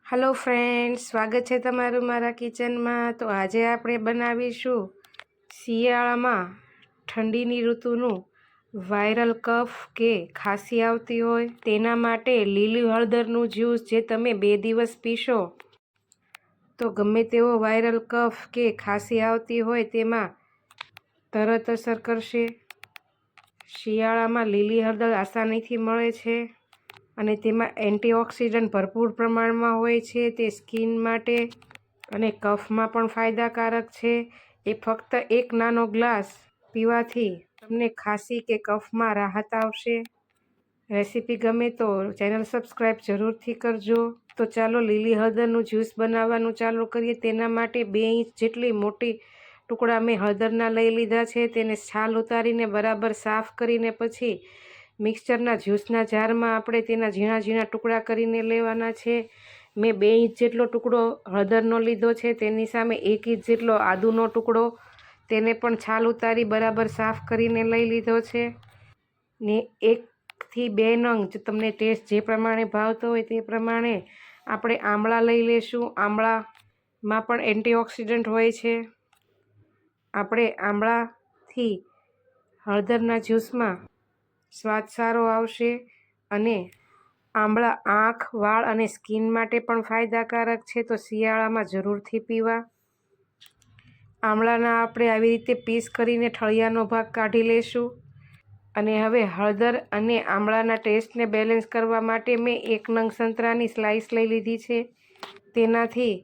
Hello friends, स्वागत है तमारू मारा किचन में। तो आज આપણે બનાવીશું શિયાળામાં ઠંડીની ઋતુનું વાયરલ કફ કે ખાંસી આવતી હોય તેના માટે લીલી હળદરનું જ્યુસ જે તમે 2 દિવસ પીશો તો ગમે તેવો વાયરલ કફ કે ખાંસી આવતી હોય તેમાં તરત અસર કરશે। શિયાળામાં લીલી હળદર આસાનીથી મળે છે અને તેમાં એન્ટીઓક્સિડન્ટ ભરપૂર પ્રમાણમાં હોય છે। તે સ્કિન માટે અને કફમાં પણ ફાયદાકારક છે। એ ફક્ત એક નાનો ગ્લાસ પીવાથી તમને ખાંસી કે કફમાં રાહત આવશે। રેસીપી ગમે તો ચેનલ સબસ્ક્રાઈબ જરૂરથી કરજો। તો ચાલો લીલી હળદરનું જ્યુસ બનાવવાનું ચાલુ કરીએ। તેના માટે 2 ઇંચ જેટલી મોટી ટુકડા મેં હળદરના લઈ લીધા છે। તેને છાલ ઉતારીને બરાબર સાફ કરીને પછી મિક્સરના જ્યુસના જારમાં આપણે તેના ઝીણા ઝીણા ટુકડા કરીને લેવાના છે। મેં 2 ઇંચ જેટલો ટુકડો હળદરનો લીધો છે, તેની સામે 1 ઇંચ જેટલો આદુનો ટુકડો, તેને પણ છાલ ઉતારી બરાબર સાફ કરીને લઈ લીધો છે ને 1 થી 2 નંગ તમને ટેસ્ટ જે પ્રમાણે ભાવતો હોય તે પ્રમાણે આપણે આમળા લઈ લેશું। આમળામાં પણ એન્ટીઓક્સિડન્ટ હોય છે। આપણે આમળાથી હળદરના જ્યુસમાં સ્વાદ સારો આવશે અને આમળા આંખ, વાળ અને સ્કિન માટે પણ ફાયદાકારક છે, તો શિયાળામાં જરૂરથી પીવા। આમળાના આપણે આવી રીતે પીસ કરીને ઠળિયાનો ભાગ કાઢી લેશું અને હવે હળદર અને આમળાના ટેસ્ટને બેલેન્સ કરવા માટે મેં 1 નંગ સંતરાની સ્લાઈસ લઈ લીધી છે। તેનાથી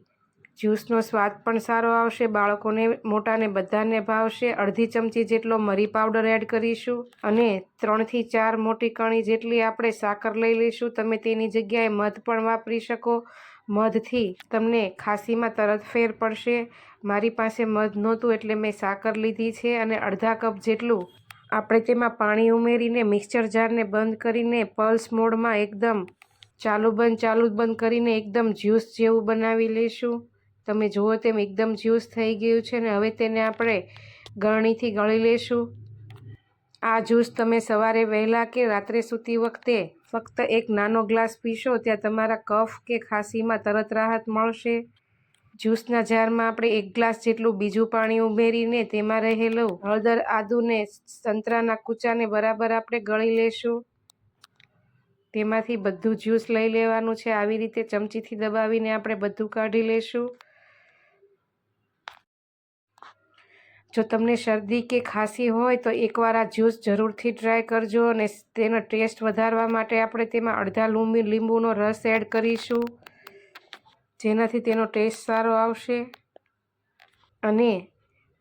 જ્યુસનો સ્વાદ પણ સારો આવશે, બાળકોને મોટાને બધાને ભાવશે। અડધી ચમચી જેટલો મરી પાવડર એડ કરીશું અને 3 થી 4 મોટી કણી જેટલી આપણે સાકર લઈ લઈશું। તમે તેની જગ્યાએ મધ પણ વાપરી શકો। મધથી તમને ખાંસીમાં તરત ફેર પડશે। મારી પાસે મધ નહોતું એટલે મેં સાકર લીધી છે અને અડધા કપ જેટલું આપણે તેમાં પાણી ઉમેરીને મિક્સર જારને બંધ કરીને પલ્સ મોડમાં એકદમ ચાલુ બંધ કરીને એકદમ જ્યુસ જેવું બનાવી લઈશું। તમે જુઓ તેમ એકદમ જ્યુસ થઈ ગયું છે ને હવે તેને આપણે ગળણીથી ગળી લેશું। આ જ્યુસ તમે સવારે વહેલા કે રાત્રે સૂતી વખતે ફક્ત એક નાનો ગ્લાસ પીશો ત્યાં તમારા કફ કે ખાંસીમાં તરત રાહત મળશે। જ્યુસના જારમાં આપણે 1 ગ્લાસ જેટલું બીજું પાણી ઉમેરીને તેમાં રહેલું હળદર, આદુ ને સંતરાના કૂચાને બરાબર આપણે ગળી લેશું। તેમાંથી બધું જ્યુસ લઈ લેવાનું છે। આવી રીતે ચમચીથી દબાવીને આપણે બધું કાઢી લેશું। જો તમને શરદી કે ખાંસી હોય તો એકવાર આ જ્યુસ જરૂરથી ટ્રાય કરજો અને તેનો ટેસ્ટ વધારવા માટે આપણે તેમાં અડધા લીંબુનો રસ એડ કરીશું, જેનાથી તેનો ટેસ્ટ સારો આવશે। અને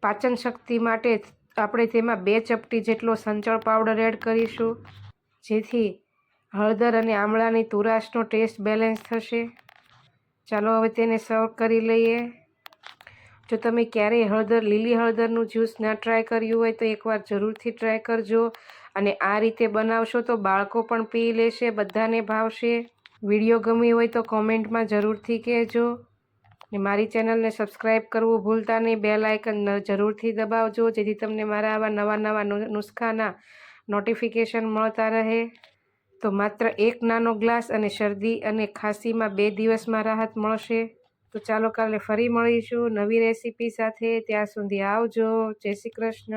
પાચન શક્તિ માટે આપણે તેમાં 2 ચપટી જેટલો સંચળ પાવડર એડ કરીશું, જેથી હળદર અને આમળાની તુરાશનો ટેસ્ટ બેલેન્સ થશે। ચાલો હવે તેને સર્વ કરી લઈએ। જો તમે ક્યારેય લીલી હળદરનું જ્યુસ ના ટ્રાય કર્યું હોય તો એકવાર જરૂરથી ટ્રાય કરજો અને આ રીતે બનાવશો તો બાળકો પણ પી લેશે, બધાને ભાવશે। વિડીયો ગમી હોય તો કોમેન્ટમાં જરૂરથી કહેજો ને મારી ચેનલને સબસ્ક્રાઈબ કરવું ભૂલતા નહીં। બેલ આઇકન જરૂરથી દબાવજો જેથી તમને મારા આવા નવા નુસ્ખાના નોટિફિકેશન મળતા રહે। તો માત્ર 1 નાનો ગ્લાસ અને શરદી અને ખાંસીમાં 2 દિવસમાં રાહત મળશે। તો ચાલો કાલે ફરી મળીશું નવી રેસીપી સાથે। ત્યાં સુધી આવજો। જય શ્રી કૃષ્ણ।